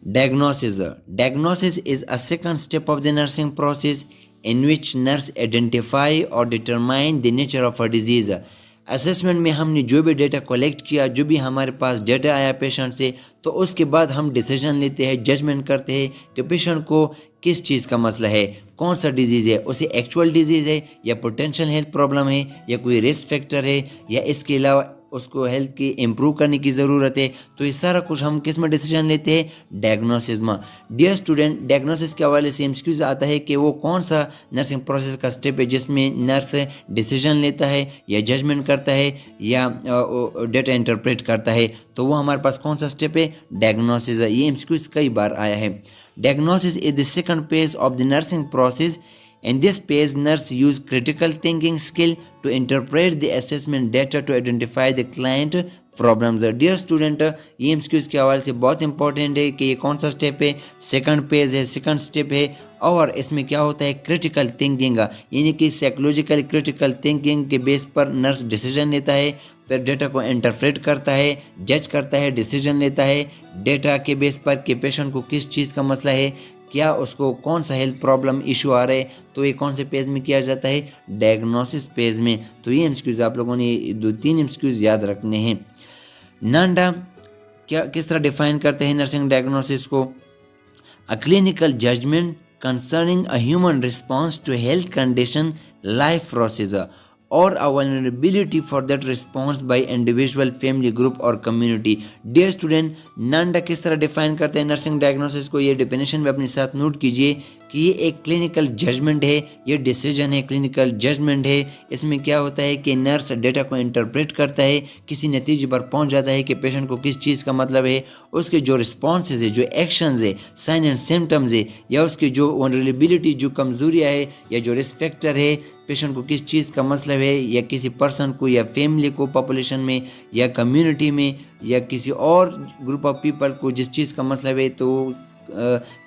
Diagnosis. Diagnosis is a second step of the nursing process in which nurse identify or determine the nature of a disease. Assessment میں ہم نے جو بھی data collect کیا، جو بھی ہمارے پاس ڈیٹا آیا پیشنٹ سے، تو اس کے بعد ہم ڈیسیجن لیتے ہیں، ججمنٹ کرتے ہیں کہ پیشنٹ کو کس چیز کا مسئلہ ہے، کون سا ڈیزیز ہے، اسے ایکچوئل ڈیزیز ہے یا پوٹینشیل ہیلتھ پرابلم ہے یا کوئی رسک فیکٹر ہے یا اس کے علاوہ اس کو ہیلتھ کی امپروو کرنے کی ضرورت ہے. تو یہ سارا کچھ ہم کس میں ڈیسیجن لیتے ہیں؟ ڈائگنوسس میں. ڈیئر اسٹوڈنٹ، ڈائگنوسس کے حوالے سے ایمسیکیوز آتا ہے کہ وہ کون سا نرسنگ پروسیس کا اسٹیپ ہے جس میں نرس ڈیسیجن لیتا ہے یا ججمنٹ کرتا ہے یا ڈیٹا انٹرپریٹ کرتا ہے. تو وہ ہمارے پاس کون سا اسٹیپ ہے؟ ڈائگنوسس ہے. یہ ایمسیکیوز کئی بار آیا ہے. Diagnosis is the second phase of the nursing process. In this phase, nurse use critical thinking skill to interpret the assessment data to identify the client problems. Dear student, یہ MCQs کے حوالے سے بہت امپورٹنٹ ہے کہ یہ کون سا اسٹیپ ہے؟ سیکنڈ پیز ہے، سیکنڈ اسٹیپ ہے. اور اس میں کیا ہوتا ہے؟ کریٹیکل تھنکنگ، یعنی کہ سائیکولوجیکل کریٹیکل تھنکنگ کے بیس پر نرس ڈیسیجن لیتا ہے، پھر ڈیٹا کو انٹرپریٹ کرتا ہے، جج کرتا ہے، ڈیسیجن لیتا ہے ڈیٹا کے بیس پر کہ پیشنٹ کو کس چیز کا مسئلہ ہے، کیا اس کو کون سا ہیلتھ پرابلم ایشو آ رہا ہے. تو یہ کون سے پیج میں کیا جاتا ہے؟ ڈائگنوسس پیج میں. تو یہ ایمسیکیوز آپ لوگوں نے 2-3 ایمسیکیوز یاد رکھنے ہیں. نانڈا کیا کس طرح ڈیفائن کرتے ہیں نرسنگ ڈائگنوسس کو؟ A clinical judgment concerning a human response to health condition, life process, or a vulnerability for that response by individual, family, group or community. Dear student, نانڈا کس طرح ڈیفائن کرتے ہیں نرسنگ ڈائگنوسس کو؟ یہ definition بھی اپنے ساتھ نوٹ کیجئے کہ یہ ایک کلینکل ججمنٹ ہے، یہ ڈیسیجن ہے، کلینکل ججمنٹ ہے. اس میں کیا ہوتا ہے کہ نرس ڈیٹا کو انٹرپریٹ کرتا ہے، کسی نتیجے پر پہنچ جاتا ہے کہ پیشنٹ کو کس چیز کا مطلب ہے، اس کے جو رسپانسز ہے، جو ایکشنز ہے، سائن اینڈ سمٹمز ہے، یا اس کی جو ونریبلٹی، جو کمزوریاں ہے یا جو رسک فیکٹر ہے، پیشنٹ کو کس چیز کا مطلب ہے، یا کسی پرسن کو یا فیملی کو پاپولیشن میں یا کمیونٹی میں یا کسی اور گروپ آف پیپل کو جس چیز کا مطلب ہے، تو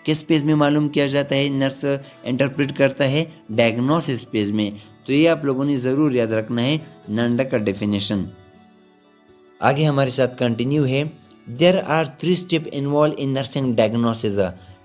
کس پیج میں معلوم کیا جاتا ہے؟ نرس انٹرپریٹ کرتا ہے ڈائگنوسس پیج میں. تو یہ آپ لوگوں نے ضرور یاد رکھنا ہے نانڈا کا ڈیفینیشن. آگے ہمارے ساتھ کنٹینیو ہے. There are 3 step involve in nursing diagnosis.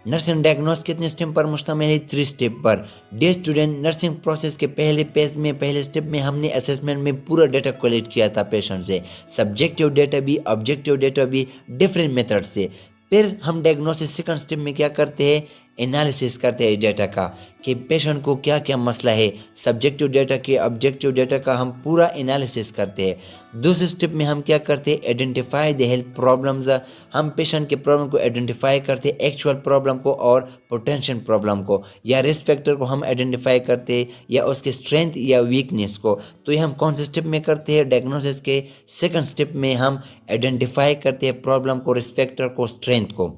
Nursing diagnosis کتنے اسٹیپ پر مشتمل ہے؟ 3 اسٹیپ پر. ڈیئر اسٹوڈنٹ، نرسنگ پروسیس کے پہلے پیج میں، پہلے اسٹیپ میں ہم نے اسیسمنٹ میں پورا ڈیٹا کلیکٹ کیا تھا پیشنٹ سے، سبجیکٹیو ڈیٹا بھی، آبجیکٹیو ڈیٹا بھی، ڈفرینٹ میتھڈ سے. پھر ہم ڈائگنوسس سیکنڈ اسٹیپ میں کیا کرتے ہیں؟ انالیسس کرتے ہیں ڈیٹا کا کہ پیشنٹ کو کیا کیا مسئلہ ہے. سبجیکٹیو ڈیٹا کے، آبجیکٹیو ڈیٹا کا ہم پورا انالیسس کرتے ہیں. دوسرے اسٹیپ میں ہم کیا کرتے ہیں؟ Identify the health problems. ہم پیشنٹ کے پرابلم کو آئیڈینٹیفائی کرتے ہیں، ایکچوئل پرابلم کو اور پوٹینشیل پرابلم کو، یا رسک فیکٹر کو ہم آئیڈینٹیفائی کرتے ہیں، یا اس کے اسٹرینتھ یا ویکنیس کو. تو یہ ہم کون سے اسٹیپ میں کرتے ہیں؟ ڈائگنوسس کے سیکنڈ اسٹیپ میں ہم آئیڈینٹیفائی کرتے ہیں پرابلم کو، رسک فیکٹر کو، اسٹرینتھ کو.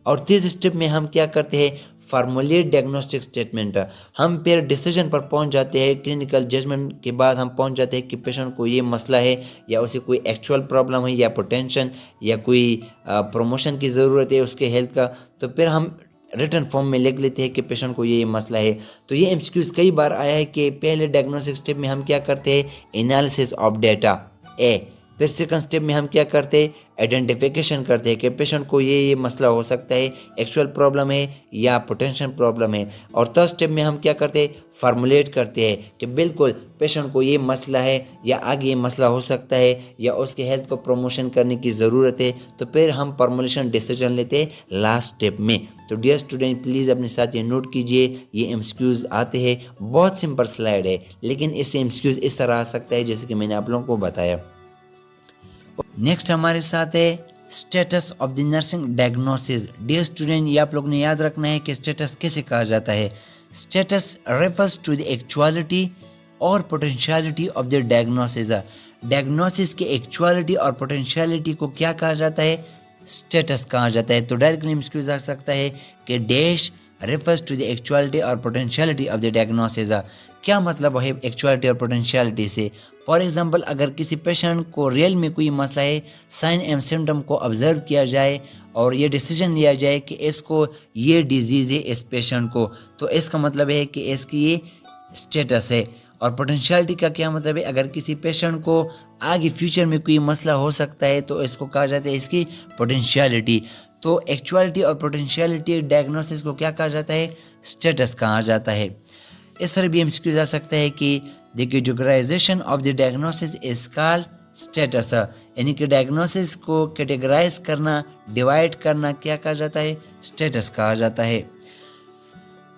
اور تیسرے اسٹیپ میں ہم کیا کرتے ہیں؟ Formulate diagnostic statement. ہم پھر ڈیسیجن پر پہنچ جاتے ہیں، کلینکل ججمنٹ کے بعد ہم پہنچ جاتے ہیں کہ پیشنٹ کو یہ مسئلہ ہے، یا اسے کوئی ایکچوئل پرابلم ہے، یا پوٹینشن، یا کوئی پروموشن کی ضرورت ہے اس کے ہیلتھ کا. تو پھر ہم ریٹن فارم میں لکھ لیتے ہیں کہ پیشنٹ کو یہ مسئلہ ہے. تو یہ ایمسیکیوز کئی بار آیا ہے کہ پہلے ڈائگنوسٹک اسٹیپ میں ہم کیا کرتے ہیں؟ انالیسس آف ڈیٹا اے. پھر سیکنڈ اسٹیپ میں ہم کیا کرتے ہیں؟ آئیڈینٹیفیکیشن کرتے ہیں کہ پیشنٹ کو یہ مسئلہ ہو سکتا ہے، ایکچوئل پرابلم ہے یا پوٹینشیل پرابلم ہے. اور تھرڈ اسٹیپ میں ہم کیا کرتے ہیں؟ فارمولیٹ کرتے ہیں کہ بالکل پیشنٹ کو یہ مسئلہ ہے، یا آگے یہ مسئلہ ہو سکتا ہے، یا اس کے ہیلتھ کو پروموشن کرنے کی ضرورت ہے. تو پھر ہم فارمولیشن ڈیسیجن لیتے ہیں لاسٹ اسٹیپ میں. تو ڈیئر اسٹوڈنٹ، پلیز اپنے ساتھ یہ نوٹ کیجئے، یہ ایمسیکیوز آتے ہیں. بہت سمپل سلائیڈ ہے، لیکن اس سے ایمسیکیوز اس طرح آ سکتا ہے جیسے کہ میں نے آپ لوگوں کو بتایا. نیکسٹ ہمارے ساتھ ہے status of the nursing diagnosis. Dear student, یہ آپ لوگ نے یاد رکھنا ہے کہ اسٹیٹس کیسے کہا جاتا ہے. اسٹیٹس ریفرز ٹو دی ایکچوالٹی اور potentiality of the diagnosis. Diagnosis کی ایکچوالٹی اور پوٹینشیلٹی کو کیا کہا جاتا ہے؟ اسٹیٹس کہا جاتا ہے. تو ڈائریکٹلی ایمسیکیوز آ سکتا ہے کہ ڈیش ریفرز ٹو دی ایکچوالٹی اور پوٹینشیلٹی آف دی ڈائگنوسس. کیا مطلب ہے ایکچوالٹی اور پوٹینشیلٹی سے؟ فار ایگزامپل، اگر کسی پیشنٹ کو ریئل میں کوئی مسئلہ ہے، سائن اینڈ سمٹم کو آبزرو کیا جائے اور یہ ڈیسیجن لیا جائے کہ اس کو یہ ڈیزیز ہے اس پیشنٹ کو، تو اس کا مطلب ہے کہ اس کی یہ اسٹیٹس ہے. اور پوٹینشیلٹی کا کیا مطلب ہے؟ اگر کسی پیشنٹ کو آگے فیوچر میں کوئی مسئلہ ہو سکتا ہے تو اس کو کہا جاتا ہے اس کی پوٹینشیلٹی. تو ایکچوالٹی اور پوٹینشیلٹی ڈائگنوسس کو کیا کہا جاتا ہے؟ اسٹیٹس کہا جاتا ہے۔ اس طرح بھی ہم اس جا سکتا ہے کہ the categorization of the diagnosis is called status, یعنی کہ ڈائگنوسس کو کیٹیگرائز کرنا، ڈیوائڈ کرنا کیا کہا جاتا ہے؟ اسٹیٹس کہا جاتا ہے۔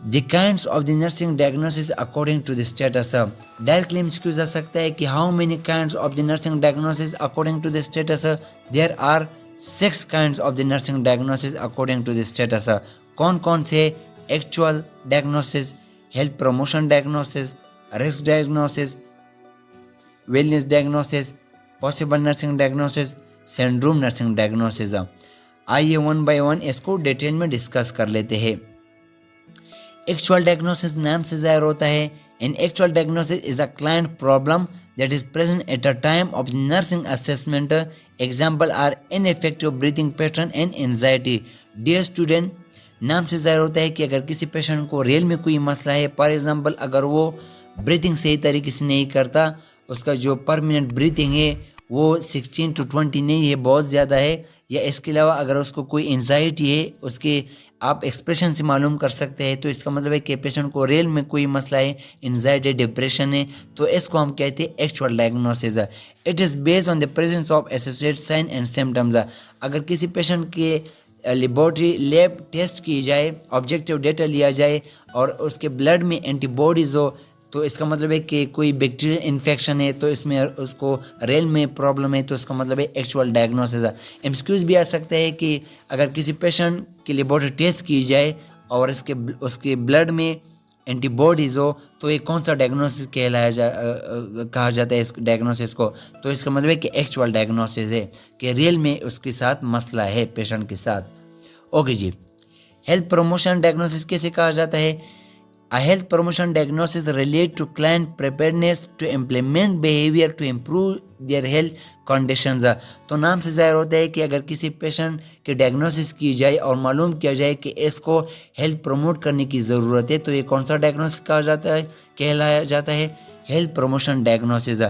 The kinds of the nursing diagnosis according to the status, directly ہم اس جا سکتا ہے کہ how many kinds of the nursing diagnosis according to the status? There are 6 kinds of the nursing diagnosis according to the status۔ کون کون سے؟ Actual diagnosis, health promotion diagnosis, risk diagnosis, wellness diagnosis, possible nursing diagnosis, syndrome nursing diagnosis. آئیے 1 by 1 اس کو detail میں discuss کر لیتے ہیں۔ Actual diagnosis نام سے ظاہر ہوتا ہے، an actual diagnosis is a client problem that is present at the time of the nursing assessment۔ example are ineffective breathing pattern and anxiety۔ dear student، نام سے ظاہر ہوتا ہے کہ اگر کسی پیشنٹ کو ریل میں کوئی مسئلہ ہے، فار ایگزامپل اگر وہ بریتھنگ صحیح طریقے سے نہیں کرتا، اس کا جو پر منٹ بریتھنگ ہے وہ 16 to 20 نہیں ہے، بہت زیادہ ہے، یا اس کے علاوہ اگر اس کو کوئی انزائٹی ہے، اس کے آپ ایکسپریشن سے معلوم کر سکتے ہیں، تو اس کا مطلب ہے کہ پیشنٹ کو ریل میں کوئی مسئلہ ہے، انزائٹی، ڈپریشن ہے، تو اس کو ہم کہتے ہیں actual diagnosis. It is based on the presence of associate sign and symptoms. اگر کسی پیشنٹ کے لیبورٹری لیب ٹیسٹ کی جائے، آبجیکٹیو ڈیٹا لیا جائے اور اس کے بلڈ میں اینٹی باڈیز ہو، تو اس کا مطلب ہے کہ کوئی بیکٹیریل انفیکشن ہے، تو اس میں اس کو ریل میں پرابلم ہے، تو اس کا مطلب ہے ایکچوئل ڈائگنوسس۔ ایمسکیوز بھی آ سکتا ہے کہ اگر کسی پیشنٹ کی لیبورٹری ٹیسٹ کی جائے اور اس کے بلڈ میں اینٹی باڈیز ہو، تو یہ کون سا ڈائگنوسس کہا جاتا ہے اس ڈائگنوسس کو؟ تو اس کا مطلب ہے کہ ایکچوئل ڈائگنوسس ہے کہ ریل میں اس کے ساتھ مسئلہ ہے پیشنٹ کے ساتھ۔ اوکے جی، ہیلتھ پروموشن ڈائگنوسس کیسے کہا جاتا ہے؟ A health promotion diagnosis relate to client preparedness to implement behavior to improve their health conditions۔ تو نام سے ظاہر ہوتا ہے کہ اگر کسی پیشنٹ کے ڈائگنوسس کی جائے اور معلوم کیا جائے کہ اس کو ہیلتھ پروموٹ کرنے کی ضرورت ہے، تو یہ کون سا ڈائگنوسس کہلایا جاتا ہے؟ Health promotion diagnosis.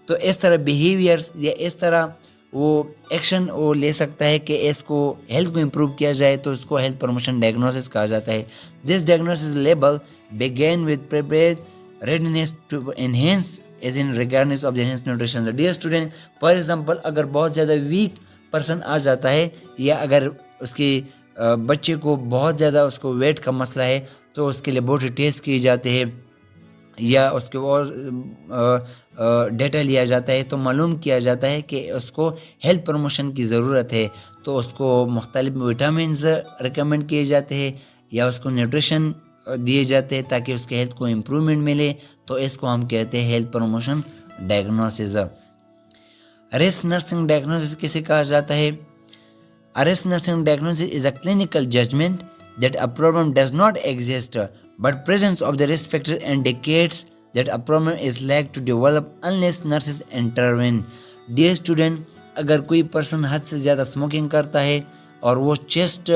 تو اس طرح بیہیویئر یا اس طرح وہ ایکشن وہ لے سکتا ہے کہ اس کو ہیلتھ کو امپروو کیا جائے، تو اس کو ہیلتھ پروموشن ڈائگنوسس کہا جاتا ہے۔ This diagnosis label begin with prepared readiness to enhance as in regardless of the enhanced nutrition۔ dear student، for example اگر بہت زیادہ ویک پرسن آ جاتا ہے، یا اگر اس کے بچے کو بہت زیادہ اس کو ویٹ کا مسئلہ ہے، تو اس کے لیبورٹری ٹیسٹ کیے جاتے ہیں یا اس کے اور ڈیٹا لیا جاتا ہے، تو معلوم کیا جاتا ہے کہ اس کو ہیلتھ پروموشن کی ضرورت ہے، تو اس کو مختلف وٹامنز ریکمنڈ کیے جاتے ہیں یا اس کو نیوٹریشن دیے جاتے ہیں تاکہ اس کے ہیلتھ کو امپرومنٹ ملے، تو اس کو ہم کہتے ہیں health promotion diagnosis. Risk nursing diagnosis کسے کہا جاتا ہے؟ Risk nursing diagnosis is a clinical judgement that a problem does not exist but presence of the risk factor indicates that a problem is like to develop unless nurses intervene. Dear student, اگر کوئی person حد سے زیادہ smoking کرتا ہے اور وہ chest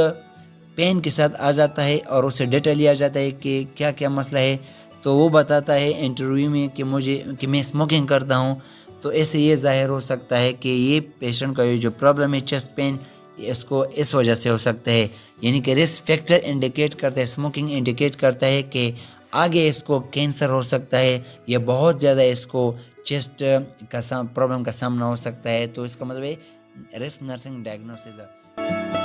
pain کے ساتھ آ جاتا ہے اور اسے ڈیٹا لیا جاتا ہے کہ کیا کیا مسئلہ ہے، تو وہ بتاتا ہے انٹرویو میں کہ میں اسموکنگ کرتا ہوں، تو ایسے یہ ظاہر ہو سکتا ہے کہ یہ پیشنٹ کا یہ جو پرابلم ہے چیسٹ پین، اس کو اس وجہ سے ہو سکتا ہے، یعنی کہ رسک فیکٹر انڈیکیٹ کرتا ہے، اسموکنگ انڈیکیٹ کرتا ہے کہ آگے اس کو کینسر ہو سکتا ہے یا بہت زیادہ اس کو چیسٹ کا پرابلم کا سامنا ہو سکتا ہے، تو اس کا مطلب ہے رسک نرسنگ ڈائگنوسس۔